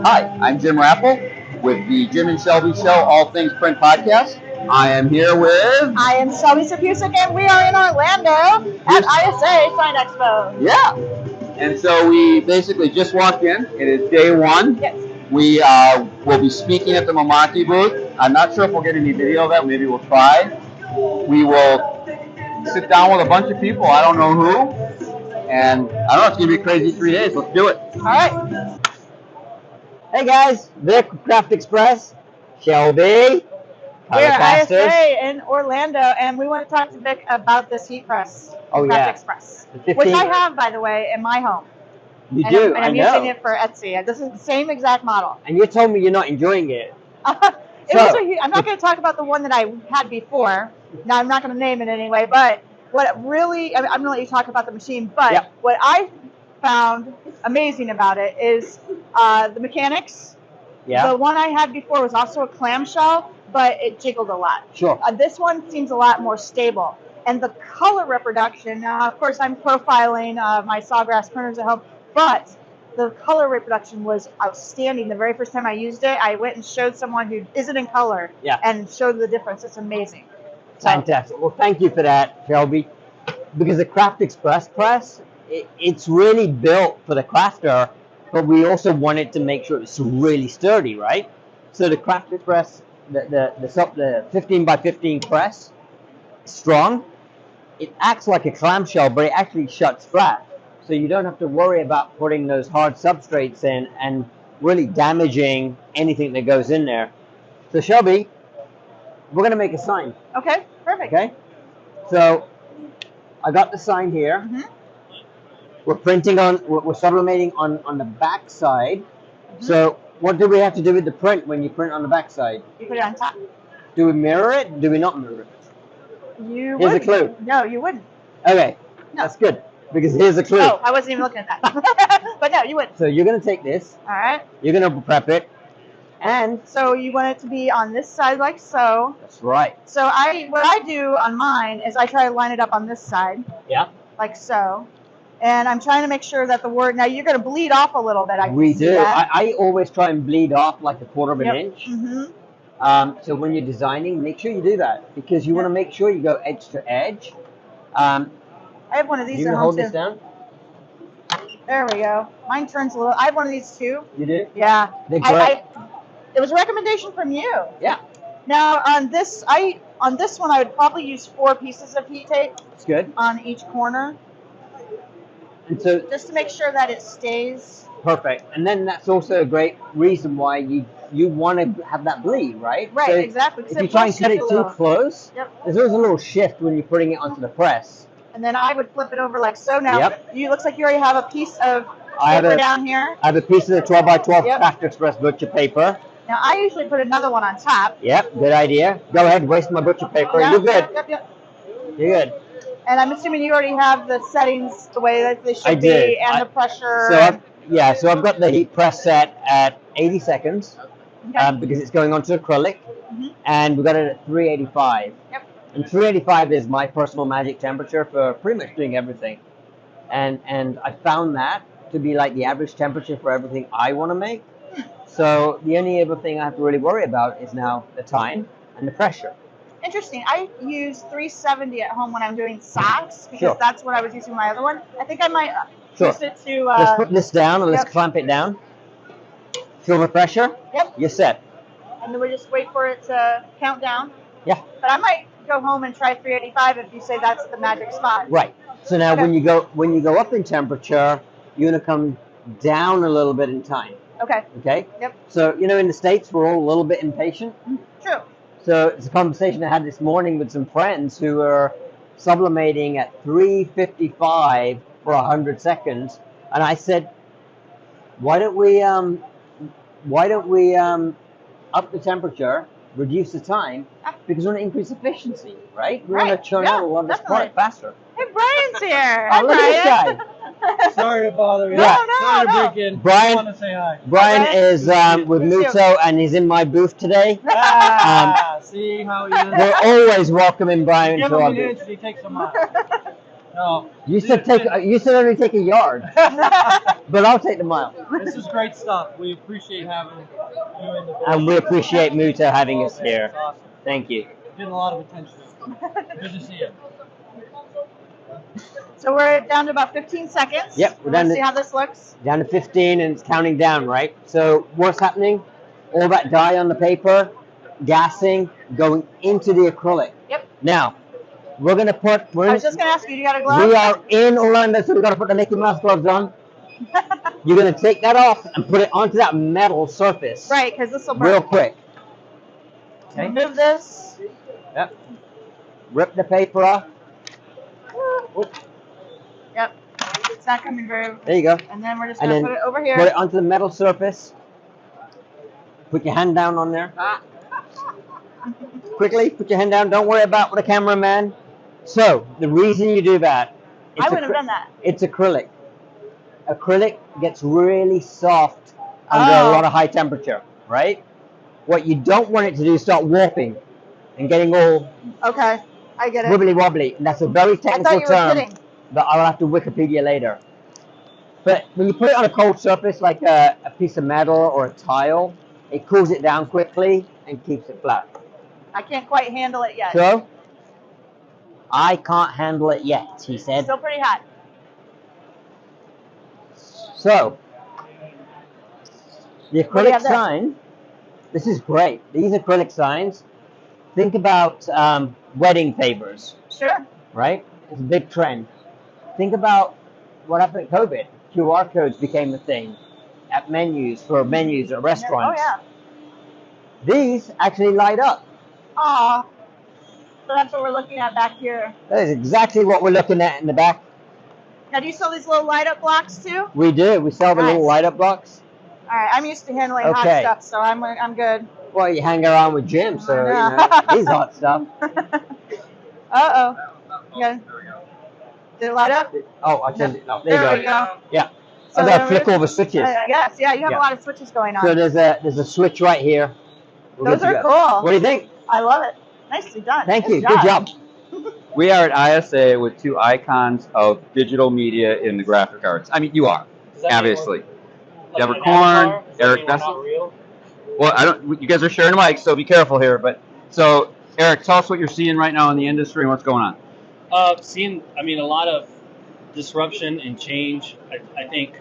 Hi, I'm Jim Rappel with the Jim and Shelby Show, All Things Print Podcast. I am here with... I am Shelby Sapusik, and we are in Orlando at ISA Sign Expo. Yeah. And so we basically just walked in. It is day one. Yes. We will be speaking at the Momaki booth. I'm not sure if we'll get any video of that. Maybe we'll try. We will sit down with a bunch of people. I don't know who. And I don't know. It's going to be a crazy 3 days. Let's do it. All right. Hey guys, Vic, Craft Express, Shelby. We're at ISA in Orlando, and we want to talk to Vic about this heat press, Craft Express, which I have, by the way, in my home. You do, and I'm using it for Etsy. This is the same exact model. And you told me you're not enjoying it. I'm not going to talk about the one that I had before. Now, I'm not going to name it anyway, but what really, I'm going to let you talk about the machine, but what I found amazing about it is the mechanics. The one I had before was also a clamshell, but it jiggled a lot. Sure. This one seems a lot more stable. And the color reproduction, now of course I'm profiling my sawgrass printers at home, but the color reproduction was outstanding. The very first time I used it, I went and showed someone who isn't in color and showed the difference. It's amazing. Fantastic. Well, thank you for that, Shelby. Because the Craft Express press, it's really built for the crafter, but we also wanted to make sure it's really sturdy, right? So the Craft Express, the 15 by 15 press, strong. It acts like a clamshell, but it actually shuts flat. So you don't have to worry about putting those hard substrates in and really damaging anything that goes in there. So Shelby, we're going to make a sign. Okay, perfect. Okay, so I got the sign here. Mm-hmm. We're sublimating on the back side. Mm-hmm. So what do we have to do with the print when you print on the back side? You put it on top. Do we mirror it? Do we not mirror it? Here's a clue. No, you wouldn't. Okay, that's good, because here's a clue. Oh, I wasn't even looking at that. But no, you wouldn't. So you're going to take this. All right. You're going to prep it. And so you want it to be on this side like so. That's right. So what I do on mine is I try to line it up on this side. Yeah. Like so. And I'm trying to make sure that the word, now you're going to bleed off a little bit. We do. I always try and bleed off like a quarter of an inch. Mm-hmm. So when you're designing, make sure you do that, because you want to make sure you go edge to edge. I have one of these at home. You can hold this down? There we go. Mine turns a little. I have one of these too. You do? Yeah. They're great. It was a recommendation from you. Yeah. Now on this one I would probably use 4 pieces of heat tape. That's good. On each corner. And so just to make sure that it stays perfect. And then that's also a great reason why you want to have that bleed, right? Right, so exactly. If you try and cut it too close, there's always a little shift when you're putting it onto the press. And then I would flip it over like so. Now, you looks like you already have a piece of paper down here. I have a piece of the 12 by 12 Craft Express butcher paper. Now, I usually put another one on top. Yep, good idea. Go ahead, waste my butcher paper. You're good. You're good. And I'm assuming you already have the settings the way that they should be, and the pressure. So I've got the heat press set at 80 seconds because it's going onto acrylic, and we've got it at 385. Yep. And 385 is my personal magic temperature for pretty much doing everything. And I found that to be like the average temperature for everything I want to make. So the only other thing I have to really worry about is now the time and the pressure. Interesting. I use 370 at home when I'm doing socks, because that's what I was using my other one. I think I might use it to... let's put this down and let's clamp it down. Feel the pressure? Yep. You're set. And then we just wait for it to count down. Yeah. But I might go home and try 385 if you say that's the magic spot. Right. So now when you go up in temperature, you're going to come down a little bit in time. Okay. Okay? Yep. So, in the States, we're all a little bit impatient. True. So it's a conversation I had this morning with some friends who were sublimating at 355 for 100 seconds. And I said, why don't we up the temperature, reduce the time, because we want to increase efficiency, right? We want to churn out a lot of this product faster. Hey, Brian's here. Oh, look at this guy. Sorry to bother you. Sorry to break in. Brian, I want to say hi. Brian is with Muto, and he's in my booth today. See how he is. We're always welcoming Brian Give to him our an booth. inch, he takes them off. No. You said only take a yard, but I'll take the mile. This is great stuff. We appreciate having you in the building. And we appreciate Muto having us here. It's awesome. Thank you. Getting a lot of attention. Good to see you. So we're down to about 15 seconds. Yep, we're Let's down to- see how this looks. Down to 15 and it's counting down, right? So what's happening? All that dye on the paper, gassing, going into the acrylic. Yep. Now, we're going to put... I was just going to ask you, you got a glove? We are in Orlando, so we've got to put the Mickey Mouse gloves on. You're going to take that off and put it onto that metal surface. Right, because this will burn. Real quick. Okay. Remove this. Yep. Rip the paper off. Yep. It's not coming very... There you go. And then we're just And going to then put it over here. Put it onto the metal surface. Put your hand down on there. Quickly, put your hand down. Don't worry about the cameraman. So, the reason you do that... I wouldn't have done that. It's acrylic. Acrylic gets really soft under a lot of high temperature, right? What you don't want it to do is start warping and getting all Okay, I get it. wibbly wobbly. And that's a very I technical thought you were term kidding. that I'll have to Wikipedia later. But when you put it on a cold surface like a piece of metal or a tile, it cools it down quickly and keeps it flat. I can't quite handle it yet. So, I can't handle it yet, he said. Still pretty hot. So, the What do you acrylic have there? sign, this is great. These acrylic signs, think about wedding favors, Sure. right? It's a big trend. Think about what happened at COVID. QR codes became a thing at menus, for menus at Oh, restaurants. yeah. These actually light up. Aw. So that's what we're looking at back here. That is exactly what we're looking at in the back. Now, do you sell these little light-up blocks, too? We do. We sell the little Nice. light up blocks. All right, I'm used to handling hot Okay. stuff, so I'm good. Well, you hang around with Jim, so you Yeah. know, he's hot stuff. Uh-oh. Yeah. Did it light up? Oh, I turned it. Oh, there There you we go. go. Yeah. So I gotta there flick we- all the switches. Yes, yeah, you have Yeah. a lot of switches going on. So there's a switch right here. We're Those good to are go. cool. What do you think? I love it. Nicely done. Thank Nice you. Good job. We are at ISA with two icons of digital media in the graphic arts. I mean, you are, Does that mean obviously. Like Deborah an Korn, avatar? Does that Eric mean we're Bessel. not real? Well, I don't. You guys are sharing a mic, so be careful here. But so, Eric, tell us what you're seeing right now in the industry and what's going on. Seeing, I mean, a lot of disruption and change. I think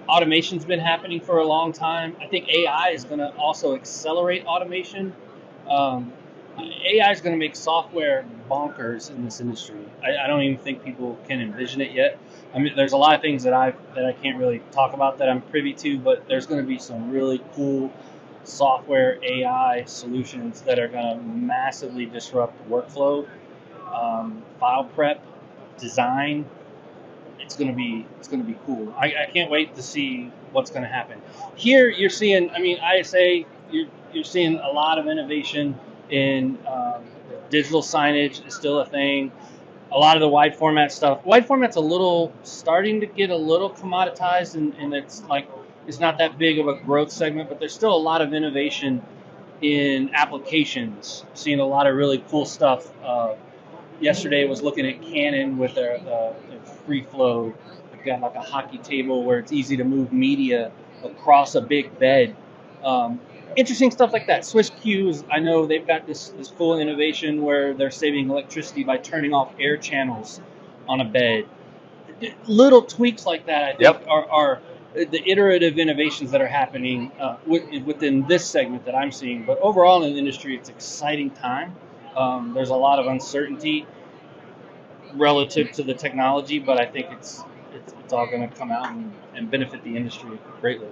automation's been happening for a long time. I think AI is going to also accelerate automation. AI is going to make software bonkers in this industry. I don't even think people can envision it yet. I mean, there's a lot of things that I can't really talk about that I'm privy to, but there's going to be some really cool software AI solutions that are going to massively disrupt workflow, file prep, design. It's going to be cool. I can't wait to see what's going to happen. Here you're seeing, I mean, ISA, you're seeing a lot of innovation in digital signage is still a thing. A lot of the wide format stuff. Wide format's starting to get a little commoditized, and it's like it's not that big of a growth segment, but there's still a lot of innovation in applications. Seeing a lot of really cool stuff. Yesterday was looking at Canon with their free flow. They've got like a hockey table where it's easy to move media across a big bed. Interesting stuff like that. Swiss Q's, I know they've got this cool innovation where they're saving electricity by turning off air channels on a bed. Little tweaks like that, I think, are the iterative innovations that are happening within this segment that I'm seeing. But overall in the industry, it's an exciting time. There's a lot of uncertainty relative to the technology, but I think it's all going to come out and benefit the industry greatly.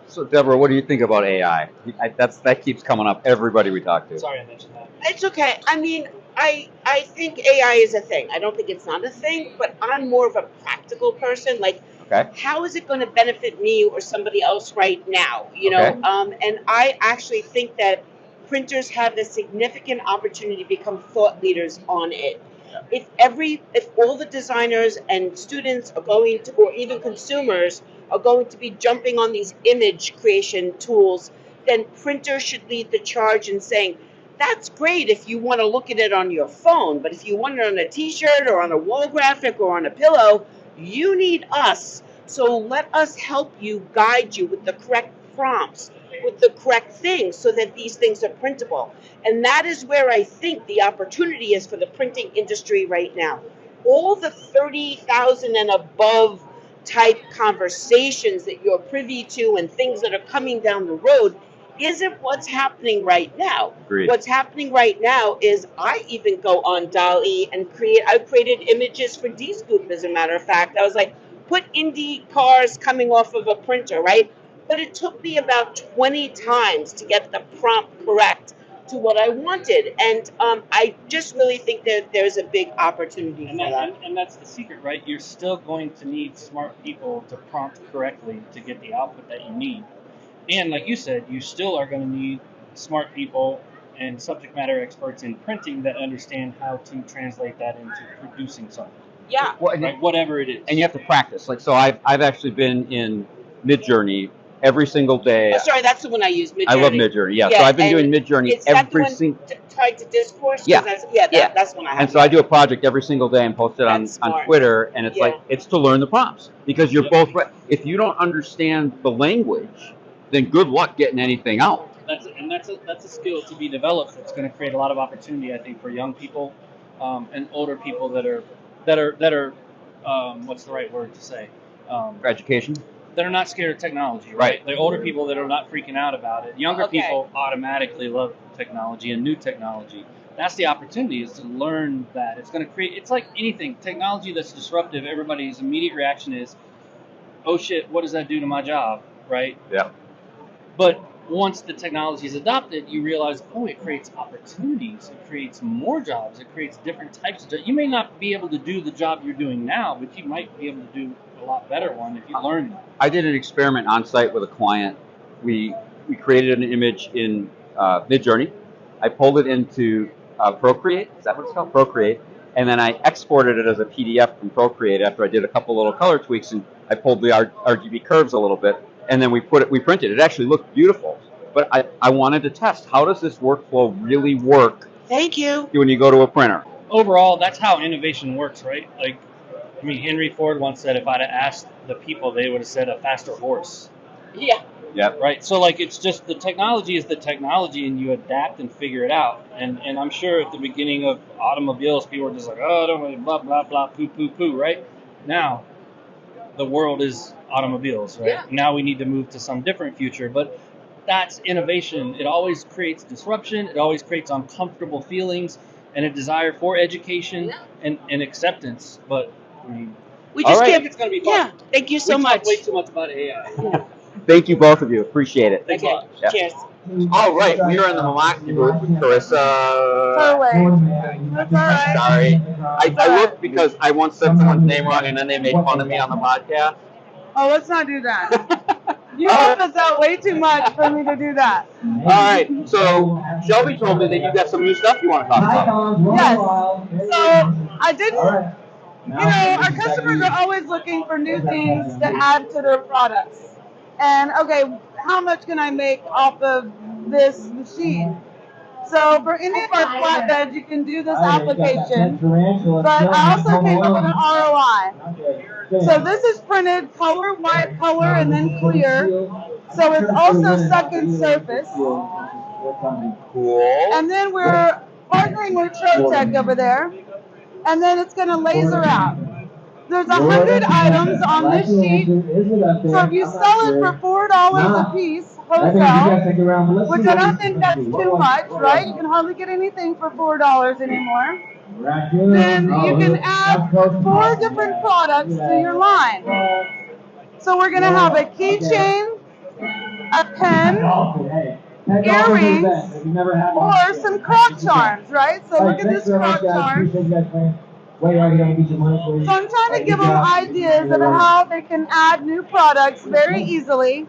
So, Deborah, what do you think about AI? That keeps coming up. Everybody we talk to. Sorry I mentioned that. It's okay. I mean, I think AI is a thing. I don't think it's not a thing, but I'm more of a practical person. Like, Okay. how is it going to benefit me or somebody else right now? You know, Okay. and I actually think that printers have a significant opportunity to become thought leaders on it. If all the designers and students are going to, or even consumers are going to be jumping on these image creation tools, then printers should lead the charge in saying, That's great if you want to look at it on your phone, but if you want it on a t-shirt or on a wall graphic or on a pillow, you need us. So let us help you, guide you with the correct prompts, with the correct things so that these things are printable. And that is where I think the opportunity is for the printing industry right now. All the 30,000 and above type conversations that you're privy to and things that are coming down the road isn't what's happening right now. Agreed. What's happening right now is I even go on DALL-E and I've created images for D-Scoop, as a matter of fact. I was like, put Indy cars coming off of a printer, right? But it took me about 20 times to get the prompt correct to what I wanted. And I just really think that there's a big opportunity for that. And that's the secret, right? You're still going to need smart people to prompt correctly to get the output that you need. And like you said, you still are going to need smart people and subject matter experts in printing that understand how to translate that into producing something. Yeah. Well, Right? Whatever it is. And you have to practice. Like, so I've actually been in Midjourney every single day. Oh, sorry, that's the one I use. Midjourney. I love Midjourney. Yeah. Yeah, So I've been and doing Midjourney It's that the every one single. tied to Discourse? 'Cause Yeah. That's one I have. And so I do a project every single day and post it on That's smart. Twitter, and it's Yeah. like it's to learn the prompts because you're Yep. both right. If you don't understand the language, then good luck getting anything out. That's a skill to be developed. It's going to create a lot of opportunity, I think, for young people and older people that are what's the right word to say? For education. That are not scared of technology, right? Right. The older people that are not freaking out about it. Younger Okay. people automatically love technology and new technology. That's the opportunity, is to learn that. It's going to create, it's like anything, technology that's disruptive, everybody's immediate reaction is, oh shit, what does that do to my job, right? Yeah. But once the technology is adopted, you realize, oh, it creates opportunities. It creates more jobs. It creates different types of jobs. You may not be able to do the job you're doing now, but you might be able to do a lot better one if you learn that. I did an experiment on site with a client. We created an image in Midjourney. I pulled it into Procreate. Is that what it's called? Procreate. And then I exported it as a PDF from Procreate after I did a couple little color tweaks, and I pulled the RGB curves a little bit, and then we printed. It actually looked beautiful. But I wanted to test, how does this workflow really work Thank you. when you go to a printer? Overall, that's how innovation works, right? Like, I mean, Henry Ford once said, if I'd have asked the people, they would have said a faster horse. Yeah. Yep. Right, so like it's just the technology is the technology, and you adapt and figure it out. And I'm sure at the beginning of automobiles, people were just like, oh, I don't know, blah blah blah, poo poo poo. Right now, the world is automobiles. Right, Yeah. now we need to move to some different future, but that's innovation. It always creates disruption. It always creates uncomfortable feelings and a desire for education and acceptance. But I mean, We All just right. can't. it's going to be fun. Yeah. Thank you so we much. talk way too much about AI. Thank you, both of you. Appreciate it. Thanks a Okay. lot. Yeah. Cheers. All right, we are in the Milwaukee booth with Carissa. Totally. That's all right. Sorry. I looked because I once said someone's name wrong, and then they made fun of me on the podcast. Oh, let's not do that. You help us out way too much for me to do that. All right, so Shelby told me that you got some new stuff you want to talk about. Yes. So I didn't. You know, our customers are always looking for new things to add to their products. And okay, how much can I make off of this machine? So for any of our flatbeds, you can do this application. But I also came up with an ROI. So this is printed color, white, color, and then clear. So it's also second surface. Cool. And then we're partnering with Trotec over there. And then it's going to laser out. There's 100 items on this sheet. So if you sell it for $4 a piece, wholesale, which I don't think that's too much, right? You can hardly get anything for $4 anymore. Then you can add 4 different products to your line. So we're going to have a keychain, a pen, earrings, or some croc charms, right? So look at this croc charm. So I'm trying to give them ideas of how they can add new products very easily.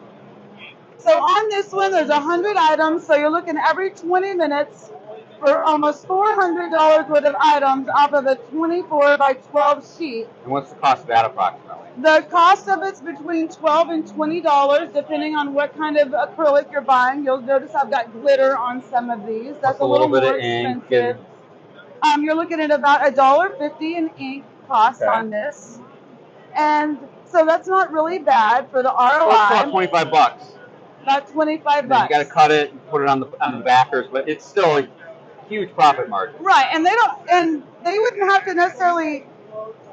So on this one, there's 100 items, so you're looking every 20 minutes for almost $400 worth of items off of a 24 by 12 sheet. And what's the cost of that approximately? The cost of it's between $12 and $20, depending on what kind of acrylic you're buying. You'll notice I've got glitter on some of these. That's a little bit more of ink expensive. You're looking at about $1.50 in ink cost on this, and so that's not really bad for the ROI. About 25 bucks. About 25 You bucks. got to cut it and put it on the backers, but it's still a huge profit margin. Right, and they wouldn't have to necessarily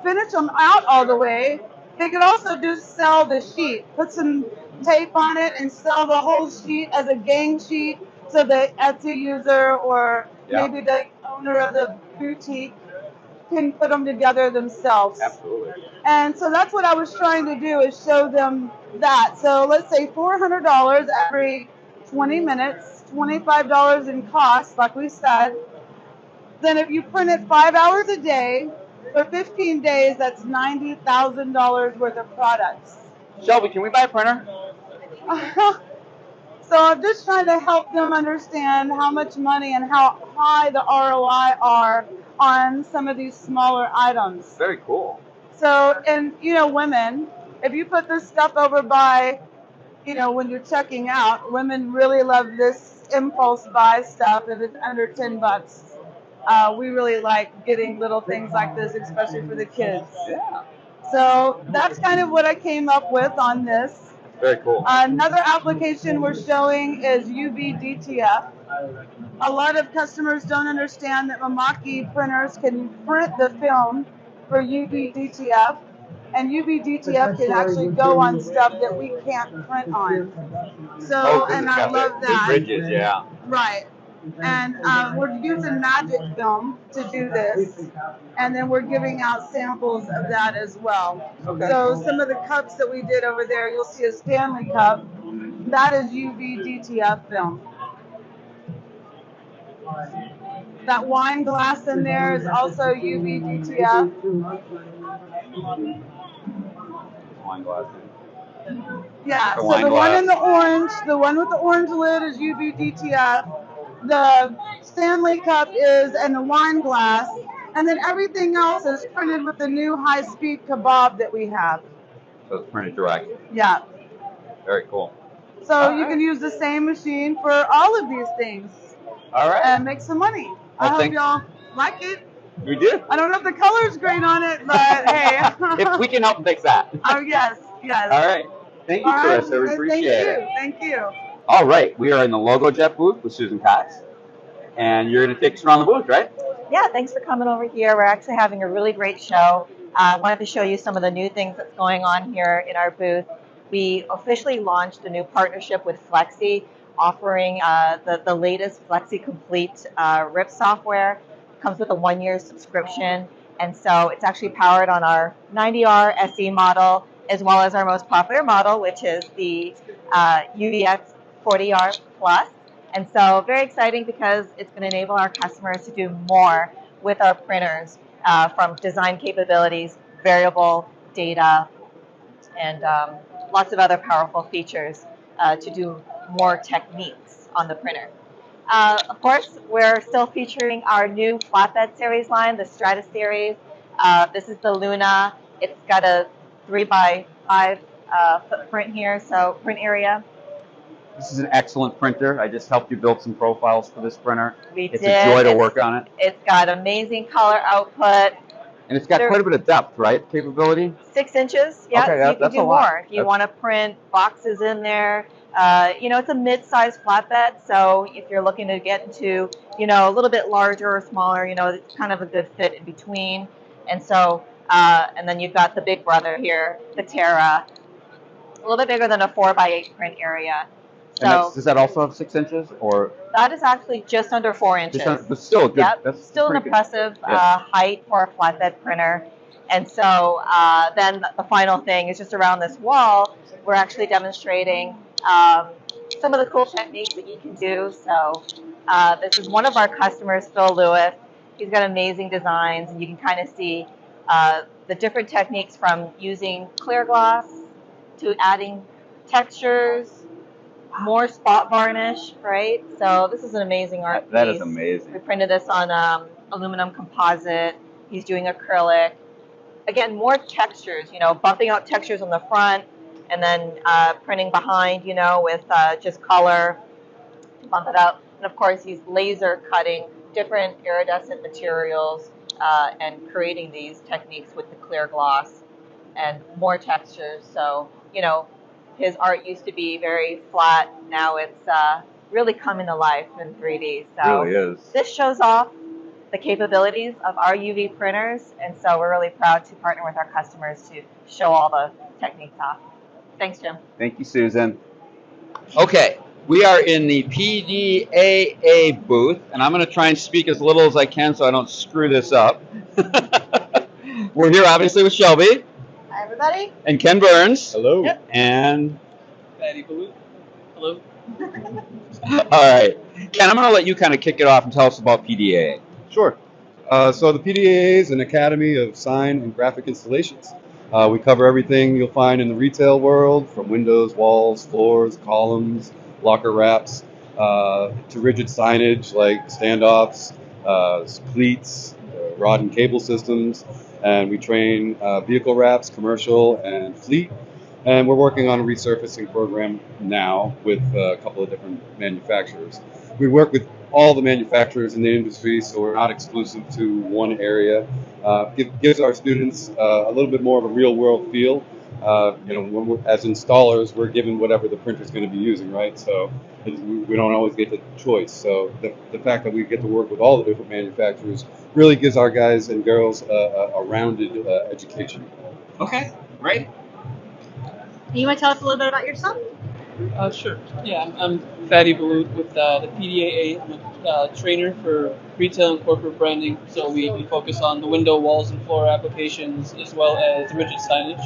finish them out all the way. They could also just sell the sheet, put some tape on it, and sell the whole sheet as a gang sheet, so the Etsy user or maybe the owner of the boutique can put them together themselves. Absolutely. And so that's what I was trying to do, is show them that. So let's say $400 every 20 minutes, $25 in cost, like we said. Then if you print it 5 hours a day for 15 days, that's $90,000 worth of products. Shelby, can we buy a printer? So I'm just trying to help them understand how much money and how high the ROI are on some of these smaller items. Very cool. So, and women, if you put this stuff over by, when you're checking out, women really love this impulse buy stuff if it's under 10 bucks. We really like getting little things like this, especially for the kids. Yeah. So that's kind of what I came up with on this. Very cool. Another application we're showing is UV DTF. A lot of customers don't understand that Mamaki printers can print the film for UV DTF, and UV DTF can actually go on stuff that we can't print on. So, and I love that. Bridges, yeah. Right. And we're using magic film to do this, and then we're giving out samples of that as well. Okay. So some of the cups that we did over there, you'll see a Stanley cup. That is UV DTF film. That wine glass in there is also UV DTF. Wine glass. Yeah, so the one in the orange, the one with the orange lid is UV DTF. The Stanley cup is, and the wine glass, and then everything else is printed with the new high-speed kebab that we have. So it's printed direct. Yeah. Very cool. So you can use the same machine for all of these things. All right. And make some money. I hope y'all like it. We did. I don't know if the color's great on it, but hey. If we can help fix that. Oh, yes, yes. All right. Thank you, Chris. I appreciate it. Thank you. All right. We are in the Logo Jet booth with Susan Cox. And you're going to take us around the booth, right? Yeah, thanks for coming over here. We're actually having a really great show. I wanted to show you some of the new things that's going on here in our booth. We officially launched a new partnership with Flexi, offering the latest Flexi Complete RIP software. It comes with a 1-year subscription, and so it's actually powered on our 90R SE model, as well as our most popular model, which is the UVX 40R Plus. And so very exciting because it's going to enable our customers to do more with our printers, from design capabilities, variable data, and lots of other powerful features to do more techniques on the printer. Of course, we're still featuring our new flatbed series line, the Stratus series. This is the Luna. It's got a 3x5 footprint here, so print area. This is an excellent printer. I just helped you build some profiles for this printer. It's a joy to work on it. It's got amazing color output. And it's got quite a bit of depth, right? Capability? 6 inches. Yeah, okay, so you can that's do a lot. more. If you want to print boxes in there, it's a mid-sized flatbed. So if you're looking to get into, a little bit larger or smaller, it's kind of a good fit in between. And so, and then you've got the big brother here, the Terra, a little bit bigger than a 4x8 print area. So does that also have 6 inches, or? That is actually just under 4 inches. But still good. Yep, That's still an impressive height for a flatbed printer. And so then the final thing is just around this wall, we're actually demonstrating some of the cool techniques that you can do. So this is one of our customers, Phil Lewis. He's got amazing designs, and you can kind of see the different techniques from using clear gloss to adding textures, more spot varnish, right? So this is an amazing art piece. That is amazing. We printed this on aluminum composite. He's doing acrylic. again, more textures, bumping out textures on the front and then printing behind, with just color, bump it out. And of course, he's laser cutting different iridescent materials and creating these techniques with the clear gloss and more textures. So, his art used to be very flat. Now it's really coming to life in 3D. So Really is. this shows off the capabilities of our UV printers. And so we're really proud to partner with our customers to show all the techniques off. Thanks, Jim. Thank you, Susan. Okay, we are in the PDAA booth, and I'm going to try and speak as little as I can so I don't screw this up. We're here obviously with Shelby. Hi, everybody. And Ken Burns. Hello. Yep. And Fatty Baloo. Hello. all right, Ken, I'm going to let you kind of kick it off and tell us about PDAA. Sure. So the PDAA is an academy of sign and graphic installations. We cover everything you'll find in the retail world, from windows, walls, floors, columns, locker wraps, to rigid signage like standoffs, cleats, rod and cable systems, and we train vehicle wraps, commercial and fleet. And we're working on a resurfacing program now with a couple of different manufacturers. We work with all the manufacturers in the industry, so we're not exclusive to one area. Gives our students a little bit more of a real-world feel. When we're, as installers, we're given whatever the printer's going to be using, right? So we don't always get the choice. So the fact that we get to work with all the different manufacturers really gives our guys and girls a rounded education. Okay, great. You want to tell us a little bit about yourself? Sure. Yeah, I'm Fatty Baloo with the PDAA. I'm a trainer for retail and corporate branding. So we focus on the window, walls, and floor applications as well as rigid signage.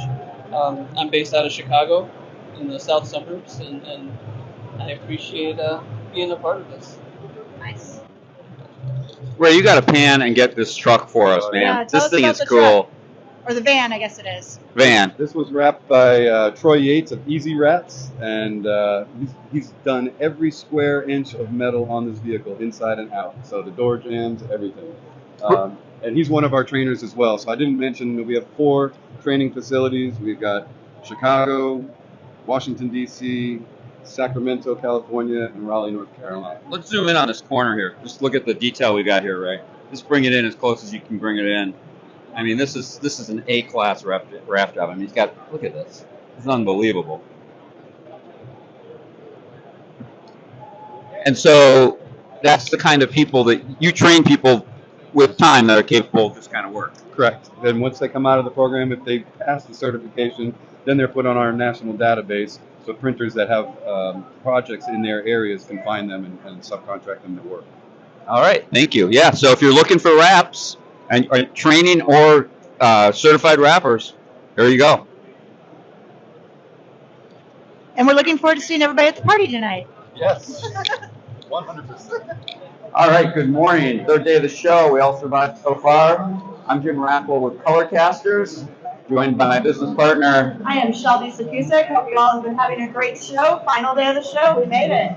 I'm based out of Chicago in the south suburbs, and I appreciate being a part of this. Nice. Ray, you got to pan and get this truck for us, man. Yeah, tell this us thing about is the cool. truck. Or the van, I guess it is. Van. This was wrapped by Troy Yates of Easy Wraps, and he's done every square inch of metal on this vehicle, inside and out. So the door jambs, everything. And he's one of our trainers as well. So I didn't mention that we have 4 training facilities. We've got Chicago, Washington, D.C., Sacramento, California, and Raleigh, North Carolina. Let's zoom in on this corner here. Just look at the detail we got here, Ray. Just bring it in as close as you can bring it in. I mean, this is an A-class raft job. I mean, look at this. It's unbelievable. And so that's the kind of people that you train people with time that are capable of this kind of work. Correct. Then once they come out of the program, if they pass the certification, then they're put on our national database. So printers that have projects in their areas can find them and subcontract them to work. All right, thank you. Yeah, so if you're looking for wraps and training or certified wrappers, there you go. And we're looking forward to seeing everybody at the party tonight. Yes, 100%. All right, good morning. Third day of the show. We all survived so far. I'm Jim Rackle with Colorcasters, joined by my business partner. I am Shelby Sakusek. Hope you all have been having a great show. Final day of the show. We made it.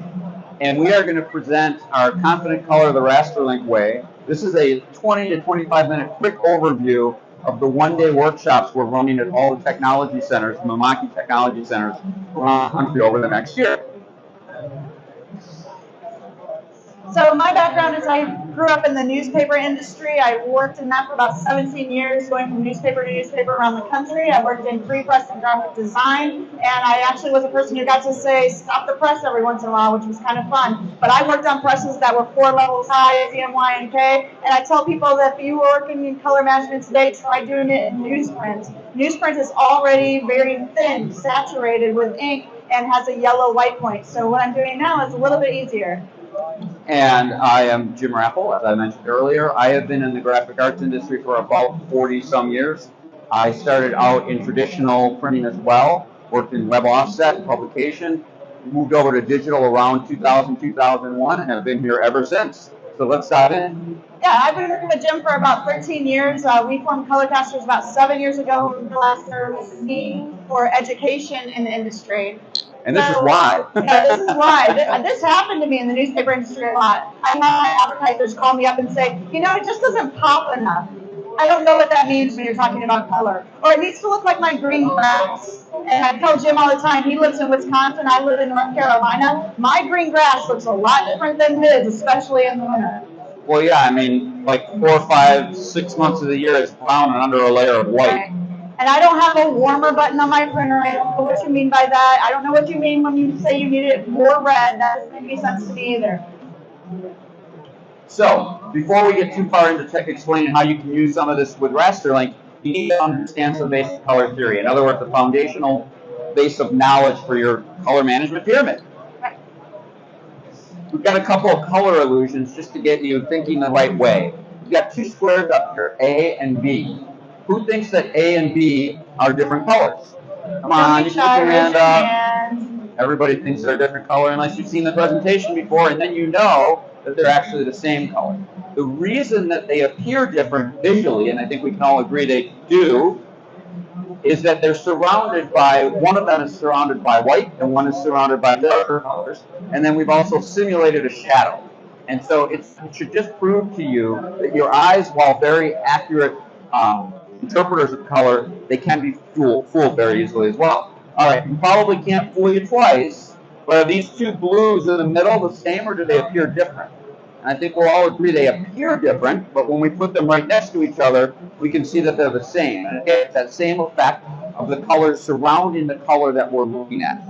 And we are going to present our Confident Color the Rasterlink way. This is a 20 to 25 minute quick overview of the one-day workshops we're running at all the technology centers, Mamaki technology centers, around the country over the next year. So my background is I grew up in the newspaper industry. I worked in that for about 17 years, going from newspaper to newspaper around the country. I worked in free press and graphic design, and I actually was a person who got to say, stop the press every once in a while, which was kind of fun. But I worked on presses that were 4 levels high, CMY and K, and I tell people that if you were working in color management today, try doing it in newsprint. Newsprint is already very thin, saturated with ink, and has a yellow white point. So what I'm doing now is a little bit easier. And I am Jim Rackle, as I mentioned earlier. I have been in the graphic arts industry for about 40-some years. I started out in traditional printing as well, worked in web offset and publication, moved over to digital around 2000, 2001, and have been here ever since. So let's dive in. Yeah, I've been working with Jim for about 13 years. We formed Colorcasters about 7 years ago. The last term was me for education in the industry. And this is why. Yeah, this is why. This happened to me in the newspaper industry a lot. I have my advertisers call me up and say, it just doesn't pop enough. I don't know what that means when you're talking about color. Or it needs to look like my green grass. And I tell Jim all the time, he lives in Wisconsin, I live in North Carolina. My green grass looks a lot different than his, especially in the winter. Well, yeah, I mean, like 4, 5, 6 months of the year it's brown and under a layer of white. Right. And I don't have a warmer button on my printer. I don't know what you mean by that. I don't know what you mean when you say you need it more red. That doesn't make any sense to me either. So, before we get too far into explaining how you can use some of this with Rasterlink, you need to understand some basic color theory. In other words, the foundational base of knowledge for your color management pyramid. We've got a couple of color illusions just to get you thinking the right way. You've got two squares up here, A and B. Who thinks that A and B are different colors? Come on, you can put your hand up. Everybody thinks they're a different color unless you've seen the presentation before, and then you know that they're actually the same color. The reason that they appear different visually, and I think we can all agree they do, is that they're surrounded by, one of them is surrounded by white and one is surrounded by darker colors, and then we've also simulated a shadow. And so it should just prove to you that your eyes, while very accurate interpreters of color, they can be fooled very easily as well. All right, you probably can't fool you twice, but are these two blues in the middle the same, or do they appear different? And I think we'll all agree they appear different, but when we put them right next to each other, we can see that they're the same. And again, it's that same effect of the colors surrounding the color that we're looking at.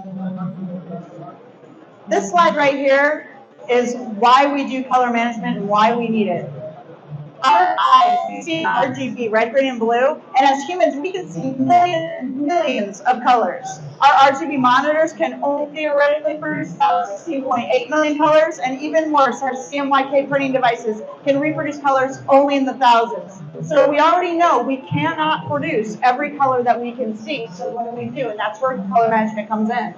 This slide right here is why we do color management and why we need it. Our eyes see RGB, red, green, and blue, and as humans, we can see millions of colors. Our RGB monitors can only theoretically produce about 16.8 million colors, and even worse, our CMYK printing devices can reproduce colors only in the thousands. So we already know we cannot produce every color that we can see. So what do we do? And that's where color management comes in.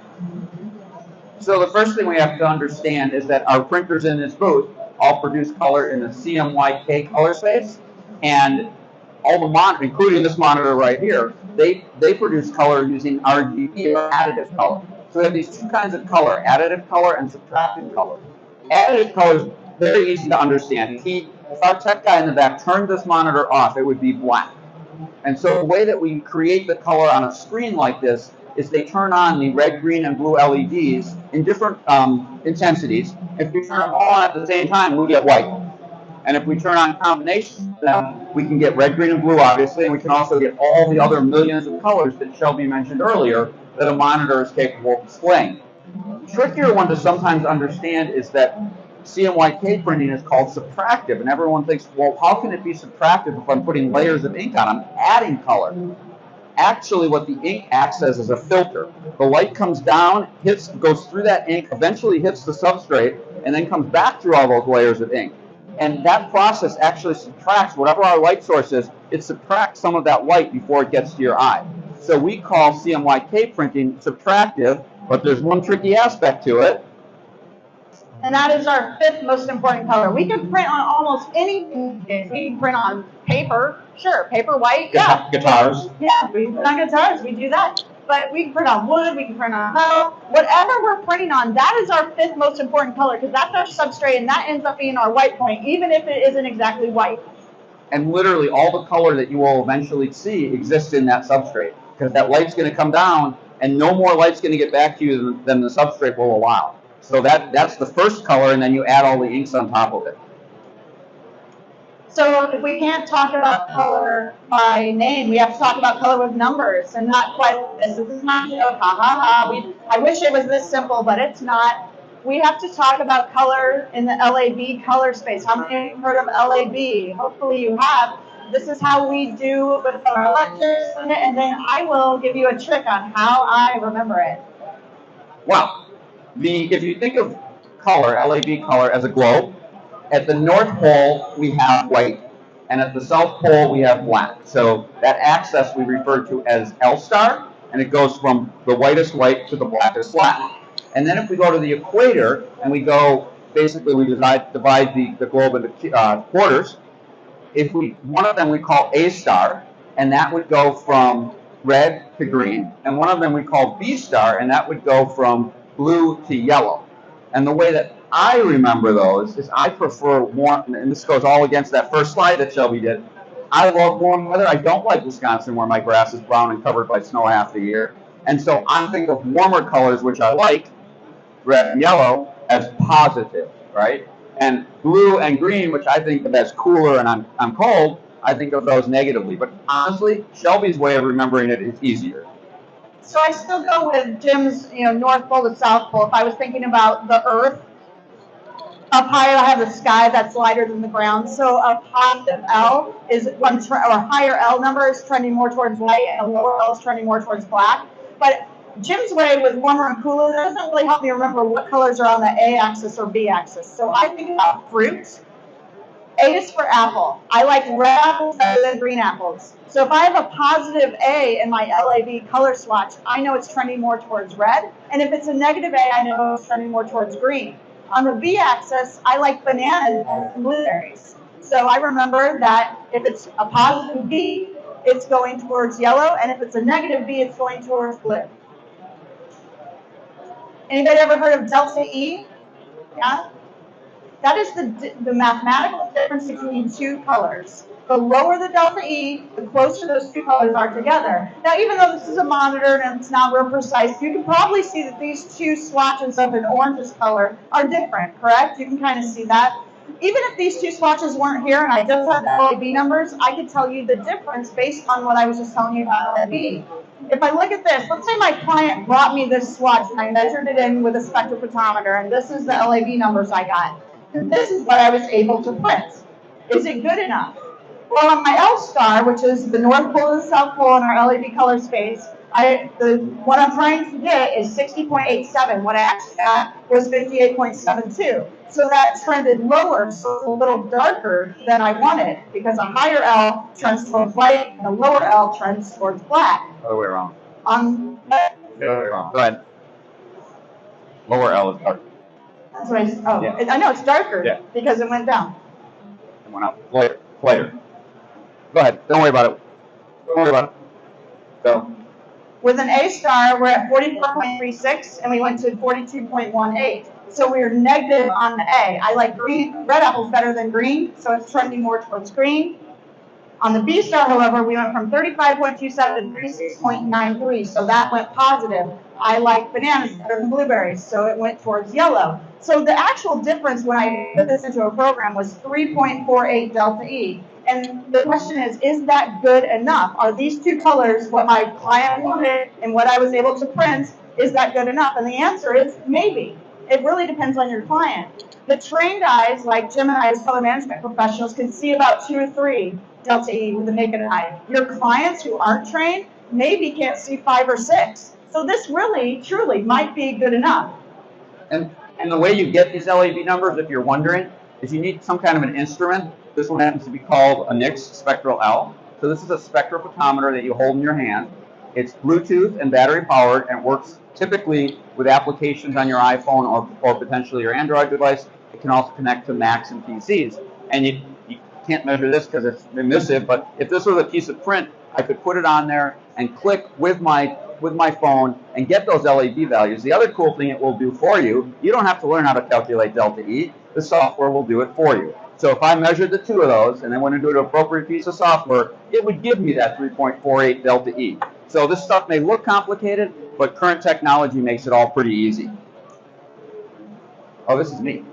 So the first thing we have to understand is that our printers in this booth all produce color in the CMYK color space, and all the monitors, including this monitor right here, they produce color using RGB, or additive color. So we have these two kinds of color, additive color and subtractive color. Additive color is very easy to understand. If our tech guy in the back turned this monitor off, it would be black. And so the way that we create the color on a screen like this is they turn on the red, green, and blue LEDs in different intensities. If we turn them all on at the same time, we get white. And if we turn on combinations of them, we can get red, green, and blue, obviously, and we can also get all the other millions of colors that Shelby mentioned earlier that a monitor is capable of displaying. The trickier one to sometimes understand is that CMYK printing is called subtractive, and everyone thinks, well, how can it be subtractive if I'm putting layers of ink on? I'm adding color. Actually, what the ink acts as is a filter. The light comes down, goes through that ink, eventually hits the substrate, and then comes back through all those layers of ink. And that process actually subtracts, whatever our light source is, it subtracts some of that light before it gets to your eye. So we call CMYK printing subtractive, but there's one tricky aspect to it. And that is our fifth most important color. We can print on almost anything. We can print on paper, sure, paper white, yeah. Guitars. Yeah, we can print on guitars, we do that. But we can print on wood, we can print on metal. Whatever we're printing on, that is our fifth most important color, because that's our substrate, and that ends up being our white point, even if it isn't exactly white. And literally all the color that you will eventually see exists in that substrate, because that light's going to come down, and no more light's going to get back to you than the substrate will allow. So that's the first color, and then you add all the inks on top of it. So if we can't talk about color by name, we have to talk about color with numbers, and not quite like this. This is not, ha ha ha. I wish it was this simple, but it's not. We have to talk about color in the LAB color space. How many of you have heard of LAB? Hopefully you have. This is how we do with our lectures, and then I will give you a trick on how I remember it. Wow. If you think of color, LAB color, as a globe, at the North Pole we have white, and at the South Pole we have black. So that axis we refer to as L star, and it goes from the whitest white to the blackest black. And then if we go to the equator, and we go, basically we divide the globe into quarters, one of them we call A star, and that would go from red to green, and one of them we call B star, and that would go from blue to yellow. And the way that I remember those is I prefer more, and this goes all against that first slide that Shelby did, I love warm weather. I don't like Wisconsin where my grass is brown and covered by snow half the year. And so I'm thinking of warmer colors, which I like, red and yellow, as positive, right? And blue and green, which I think of as cooler and I'm cold, I think of those negatively. But honestly, Shelby's way of remembering it is easier. So I still go with Jim's, North Pole to South Pole. If I was thinking about the Earth, up higher I have the sky that's lighter than the ground. So a positive L is or higher L number is trending more towards white, and a lower L is trending more towards black. But Jim's way with warmer and cooler, that doesn't really help me remember what colors are on the A axis or B axis. So I think about fruit. A is for apple. I like red apples better than green apples. So if I have a positive A in my LAB color swatch, I know it's trending more towards red. And if it's a negative A, I know it's trending more towards green. On the B axis, I like bananas and blueberries. So I remember that if it's a positive B, it's going towards yellow, and if it's a negative B, it's going towards blue. Anybody ever heard of delta E? Yeah? That is the mathematical difference between two colors. The lower the delta E, the closer those two colors are together. Now, even though this is a monitor and it's not real precise, you can probably see that these two swatches of an orangish color are different, correct? You can kind of see that. Even if these two swatches weren't here and I just had the LAB numbers, I could tell you the difference based on what I was just telling you about LAB. If I look at this, let's say my client brought me this swatch and I measured it in with a spectrophotometer, and this is the LAB numbers I got. And this is what I was able to print. Is it good enough? Well, on my L star, which is the North Pole and the South Pole in our LAB color space, what I'm trying to get is 60.87. What I actually got was 58.72. So that trended lower, so it's a little darker than I wanted, because a higher L trends towards white and a lower L trends towards black. Other way around. The other way around. Go ahead. Lower L is darker. That's what I know it's darker because it went down. It went up. Later. Go ahead. Don't worry about it. Don't worry about it. Go. With an A star, we're at 44.36, and we went to 42.18. So we're negative on the A. I like red apples better than green, so it's trending more towards green. On the B star, however, we went from 35.27 to 36.93, so that went positive. I like bananas better than blueberries, so it went towards yellow. So the actual difference when I put this into a program was 3.48 delta E. And the question is that good enough? Are these two colors what my client wanted and what I was able to print, is that good enough? And the answer is maybe. It really depends on your client. The trained eyes, like Jim and I as color management professionals, can see about 2 or 3 delta E with the naked eye. Your clients who aren't trained maybe can't see 5 or 6. So this really, truly might be good enough. And the way you get these LAB numbers, if you're wondering, is you need some kind of an instrument. This one happens to be called a NICS Spectral L. So this is a spectrophotometer that you hold in your hand. It's Bluetooth and battery powered, and it works typically with applications on your iPhone or potentially your Android device. It can also connect to Macs and PCs. And you can't measure this because it's emissive, but if this was a piece of print, I could put it on there and click with my phone and get those LAB values. The other cool thing it will do for you, you don't have to learn how to calculate delta E. The software will do it for you. So if I measured the two of those and I went into an appropriate piece of software, it would give me that 3.48 delta E. So this stuff may look complicated, but current technology makes it all pretty easy. Oh, this is me.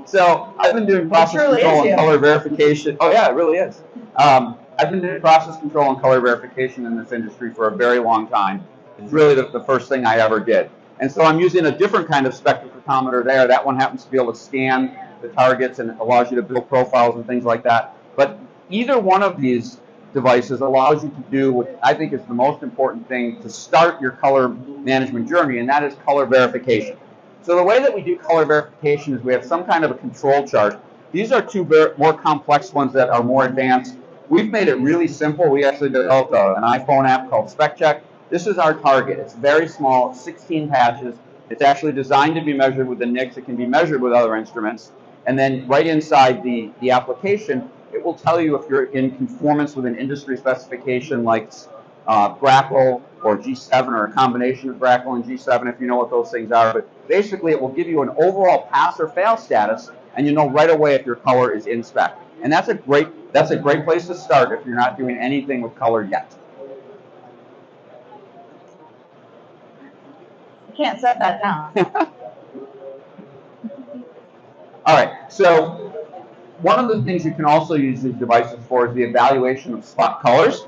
So I've been doing process control and color verification. Oh yeah, it really is. I've been doing process control and color verification in this industry for a very long time. It's really the first thing I ever did. And so I'm using a different kind of spectrophotometer there. That one happens to be able to scan the targets and allows you to build profiles and things like that. But either one of these devices allows you to do what I think is the most important thing to start your color management journey, and that is color verification. So the way that we do color verification is we have some kind of a control chart. These are two more complex ones that are more advanced. We've made it really simple. We actually developed an iPhone app called SpecCheck. This is our target. It's very small, 16 patches. It's actually designed to be measured with the NICS. It can be measured with other instruments. And then right inside the application, it will tell you if you're in conformance with an industry specification like Grackle or G7 or a combination of Grackle and G7, if you know what those things are. But basically, it will give you an overall pass or fail status, and you know right away if your color is in spec. And that's a great That's a great place to start if you're not doing anything with color yet. You can't set that down. All right, so one of the things you can also use these devices for is the evaluation of spot colors.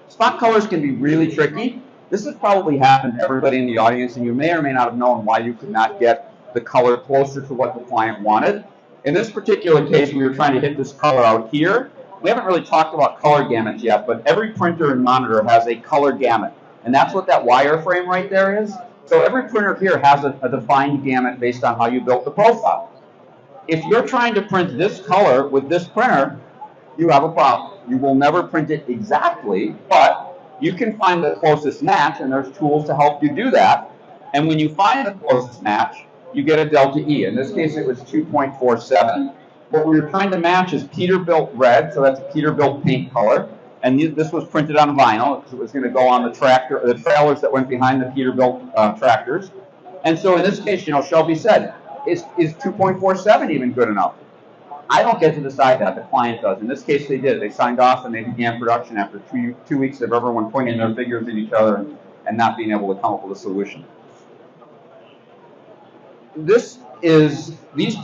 Spot colors can be really tricky. This has probably happened to everybody in the audience, and you may or may not have known why you could not get the color closer to what the client wanted. In this particular case, we were trying to hit this color out here. We haven't really talked about color gamuts yet, but every printer and monitor has a color gamut, and that's what that wireframe right there is. So every printer here has a defined gamut based on how you built the profile. If you're trying to print this color with this printer, you have a problem. You will never print it exactly, but you can find the closest match, and there's tools to help you do that. And when you find the closest match, you get a delta E. In this case, it was 2.47. What we were trying to match is Peterbilt red, so that's a Peterbilt paint color. And this was printed on vinyl because it was going to go on the tractor, the trailers that went behind the Peterbilt tractors. And so in this case, Shelby said, is 2.47 even good enough? I don't get to decide that. The client does. In this case, they did. They signed off and they began production after two weeks of everyone pointing their fingers at each other and not being able to come up with a solution. These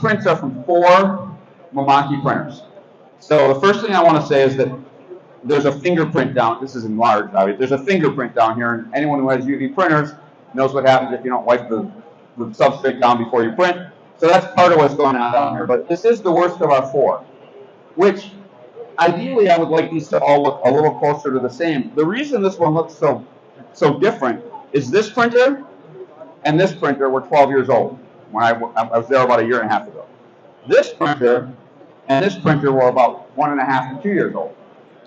prints are from 4 Mamaki printers. So the first thing I want to say is that there's a fingerprint down. This is enlarged, obviously. There's a fingerprint down here, and anyone who has UV printers knows what happens if you don't wipe the substrate down before you print. So that's part of what's going on down here. But this is the worst of our 4, which ideally I would like these to all look a little closer to the same. The reason this one looks so different is this printer and this printer were 12 years old when I was there about 1.5 years ago. This printer and this printer were about 1.5 to 2 years old.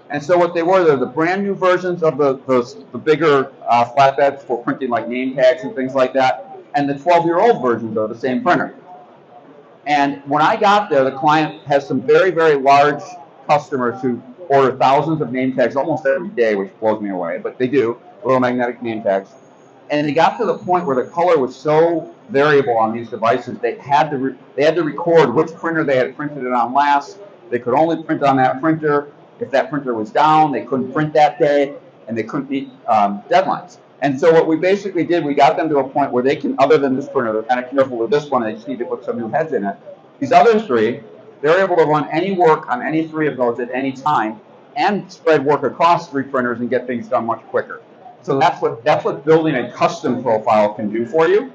And so what they were, they're the brand new versions of the bigger flatbeds for printing like name tags and things like that, and the 12-year-old versions of the same printer. And when I got there, the client has some very, very large customers who order thousands of name tags almost every day, which blows me away, but they do, little magnetic name tags. And they got to the point where the color was so variable on these devices, they had to record which printer they had printed it on last. They could only print on that printer. If that printer was down, they couldn't print that day, and they couldn't meet deadlines. And so what we basically did, we got them to a point where they can, other than this printer, they're kind of careful with this one, they just need to put some new heads in it. These other 3, they're able to run any work on any 3 of those at any time and spread work across 3 printers and get things done much quicker. So that's what building a custom profile can do for you.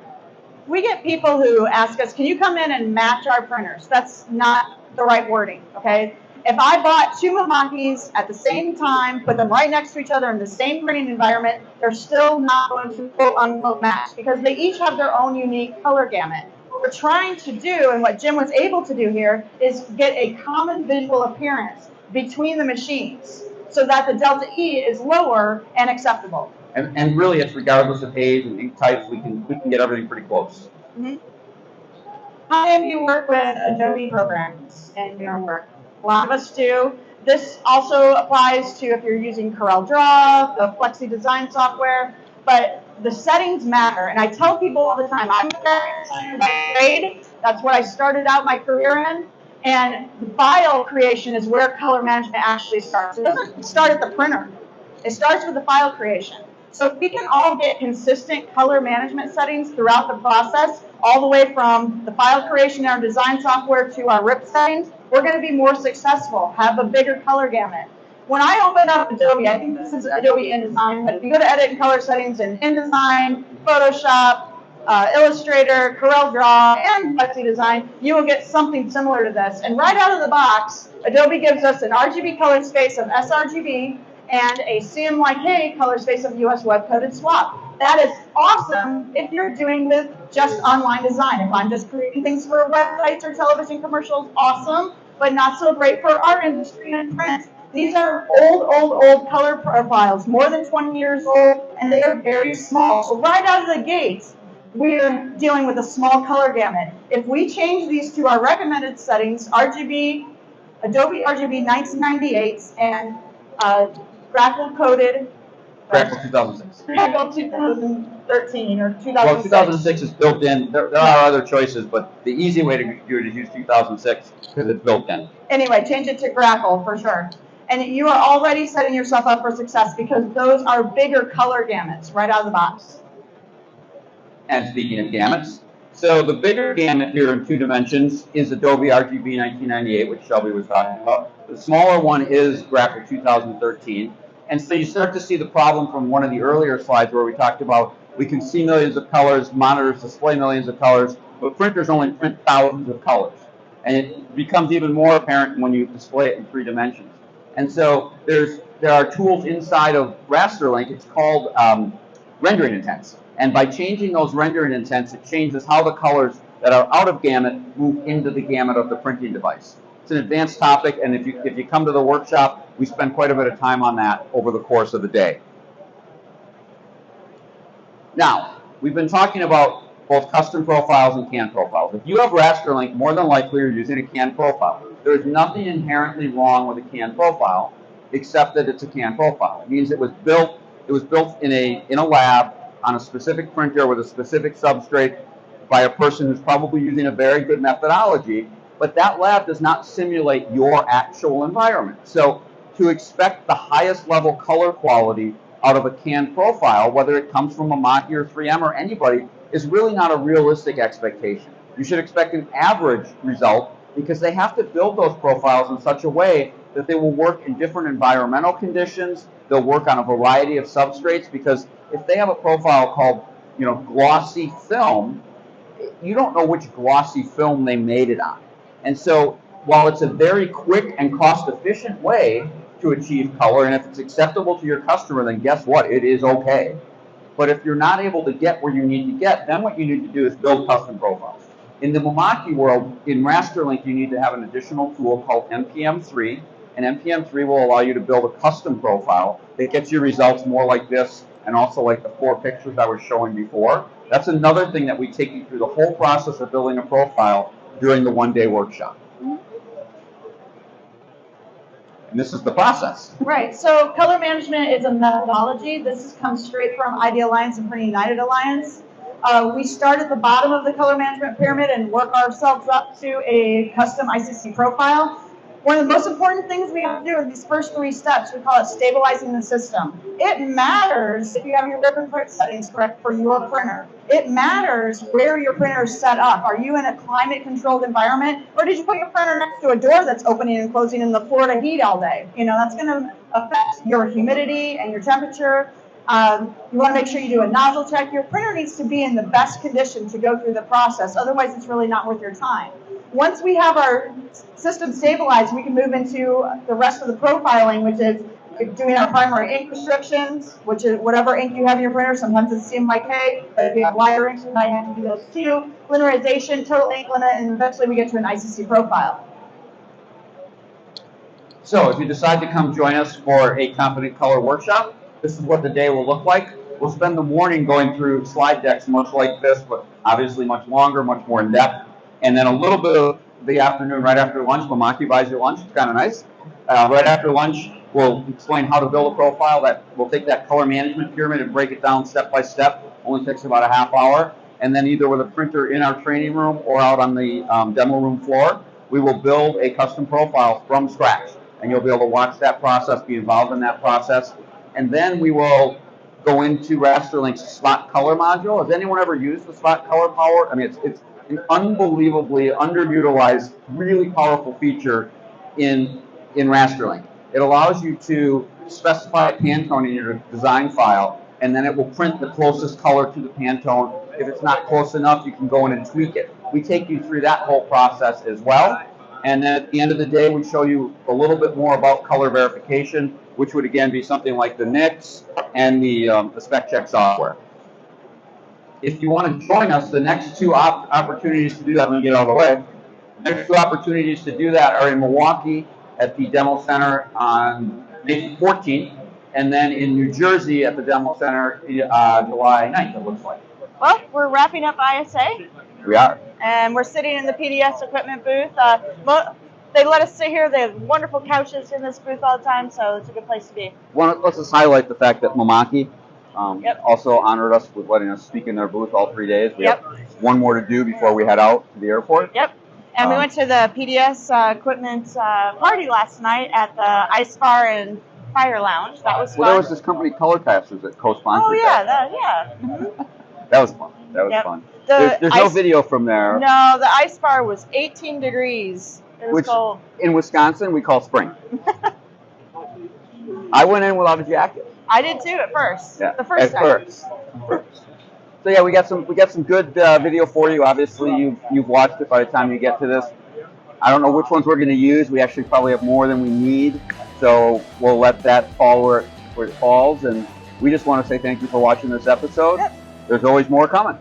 We get people who ask us, can you come in and match our printers? That's not the right wording, okay? If I bought 2 Mamakis at the same time, put them right next to each other in the same printing environment, they're still not going to quote unquote match because they each have their own unique color gamut. What we're trying to do, and what Jim was able to do here, is get a common visual appearance between the machines so that the delta E is lower and acceptable. And really, it's regardless of age and ink types, we can get everything pretty close. Mm-hmm. How many of you work with Adobe programs in your work? A lot of us do. This also applies to if you're using CorelDRAW, the Flexi design software, but the settings matter. And I tell people all the time, I'm a grade. That's what I started out my career in. And the file creation is where color management actually starts. It doesn't start at the printer. It starts with the file creation. So if we can all get consistent color management settings throughout the process, all the way from the file creation in our design software to our RIP settings, we're going to be more successful, have a bigger color gamut. When I open up Adobe, I think this is Adobe InDesign, but if you go to Edit and Color Settings in InDesign, Photoshop, Illustrator, CorelDRAW, and Flexi Design, you will get something similar to this. And right out of the box, Adobe gives us an RGB color space of sRGB and a CMYK color space of US web coded swap. That is awesome if you're doing with just online design. If I'm just creating things for websites or television commercials, awesome, but not so great for our industry and print. These are old color profiles, more than 20 years old, and they are very small. So right out of the gates, we're dealing with a small color gamut. If we change these to our recommended settings, RGB, Adobe RGB 1998, and graphical coded, Crackle 2006. Crackle 2000. 2013 or 2006? Well, 2006 is built in. There are other choices, but the easy way to do it is use 2006 because it's built in. Anyway, change it to Grackle for sure. And you are already setting yourself up for success because those are bigger color gamuts right out of the box. And speaking of gamuts, so the bigger gamut here in 2 dimensions is Adobe RGB 1998, which Shelby was talking about. The smaller one is Grackle 2013. And so you start to see the problem from one of the earlier slides where we talked about we can see millions of colors, monitors display millions of colors, but printers only print thousands of colors. And it becomes even more apparent when you display it in 3 dimensions. And so there are tools inside of Rasterlink. It's called rendering intents. And by changing those rendering intents, it changes how the colors that are out of gamut move into the gamut of the printing device. It's an advanced topic, and if you come to the workshop, we spend quite a bit of time on that over the course of the day. Now, we've been talking about both custom profiles and CAN profiles. If you have Rasterlink, more than likely you're using a CAN profile. There's nothing inherently wrong with a CAN profile, except that it's a CAN profile. It means it was built in a lab on a specific printer with a specific substrate by a person who's probably using a very good methodology, but that lab does not simulate your actual environment. So to expect the highest level color quality out of a CAN profile, whether it comes from Mimaki or 3M or anybody, is really not a realistic expectation. You should expect an average result because they have to build those profiles in such a way that they will work in different environmental conditions. They'll work on a variety of substrates, because if they have a profile called, glossy film, you don't know which glossy film they made it on. And so while it's a very quick and cost-efficient way to achieve color, and if it's acceptable to your customer, then guess what? It is okay. But if you're not able to get where you need to get, then what you need to do is build custom profiles. In the Mimaki world, in Rasterlink, you need to have an additional tool called NPM3, and NPM3 will allow you to build a custom profile that gets your results more like this, and also like the 4 pictures I was showing before. That's another thing that we take you through the whole process of building a profile during the one-day workshop. And this is the process. Right, so color management is a methodology. This comes straight from ID Alliance and Printing United Alliance. We start at the bottom of the color management pyramid and work ourselves up to a custom ICC profile. One of the most important things we have to do in these first 3 steps, we call it stabilizing the system. It matters if you have your rip and print settings correct for your printer. It matters where your printer is set up. Are you in a climate-controlled environment, or did you put your printer next to a door that's opening and closing in the Florida heat all day? That's going to affect your humidity and your temperature. You want to make sure you do a nozzle check. Your printer needs to be in the best condition to go through the process. Otherwise, it's really not worth your time. Once we have our system stabilized, we can move into the rest of the profiling, which is doing our primary ink restrictions, which is whatever ink you have in your printer. Sometimes it's CMYK, but if you have lighter inks, you might have to do those too. Linearization, total ink limit, and eventually we get to an ICC profile. So if you decide to come join us for a Confident Color workshop, this is what the day will look like. We'll spend the morning going through slide decks much like this, but obviously much longer, much more in depth. And then a little bit of the afternoon, right after lunch, Mimaki buys you lunch. It's kind of nice. Right after lunch, we'll explain how to build a profile. We'll take that color management pyramid and break it down step by step. Only takes about a half hour. And then either with a printer in our training room or out on the demo room floor, we will build a custom profile from scratch. And you'll be able to watch that process, be involved in that process. And then we will go into Rasterlink's spot color module. Has anyone ever used the spot color power? I mean, it's an unbelievably underutilized, really powerful feature in Rasterlink. It allows you to specify a Pantone in your design file, and then it will print the closest color to the Pantone. If it's not close enough, you can go in and tweak it. We take you through that whole process as well. And then at the end of the day, we show you a little bit more about color verification, which would again be something like the NICS and the spec check software. If you want to join us, the next 2 opportunities to do that, let me get out of the way. The next 2 opportunities to do that are in Milwaukee at the Demo Center on May 14th, and then in New Jersey at the Demo Center July 9th, it looks like. Well, we're wrapping up ISA. We are. And we're sitting in the PDS equipment booth. They let us sit here. They have wonderful couches in this booth all the time, so it's a good place to be. Let's just highlight the fact that Mimaki Yep. Also honored us with letting us speak in their booth all 3 days. We Yep. have one more to do before we head out to the airport. Yep. And we Um, went to the PDS equipment party last night at the Ice Bar and Fire Lounge. That was fun. Well, there was this company, Color Casters, that co-sponsored Oh yeah, that. Mhm. That was fun. That was Yep. fun. The There's no ice- video from there. No, the Ice Bar was 18 degrees. It was Which cold. in Wisconsin we call spring. I went in without a jacket. I did too at first. Yeah, The first at time. first. So yeah, we got some good video for you. Obviously, you've watched it by the time you get to this. I don't know which ones we're going to use. We actually probably have more than we need, so we'll let that fall where it falls. And we just want to say thank you for watching this episode. Yep. There's always more coming.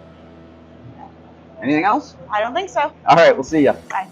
Anything else? I don't think so. All right, we'll see you. Bye.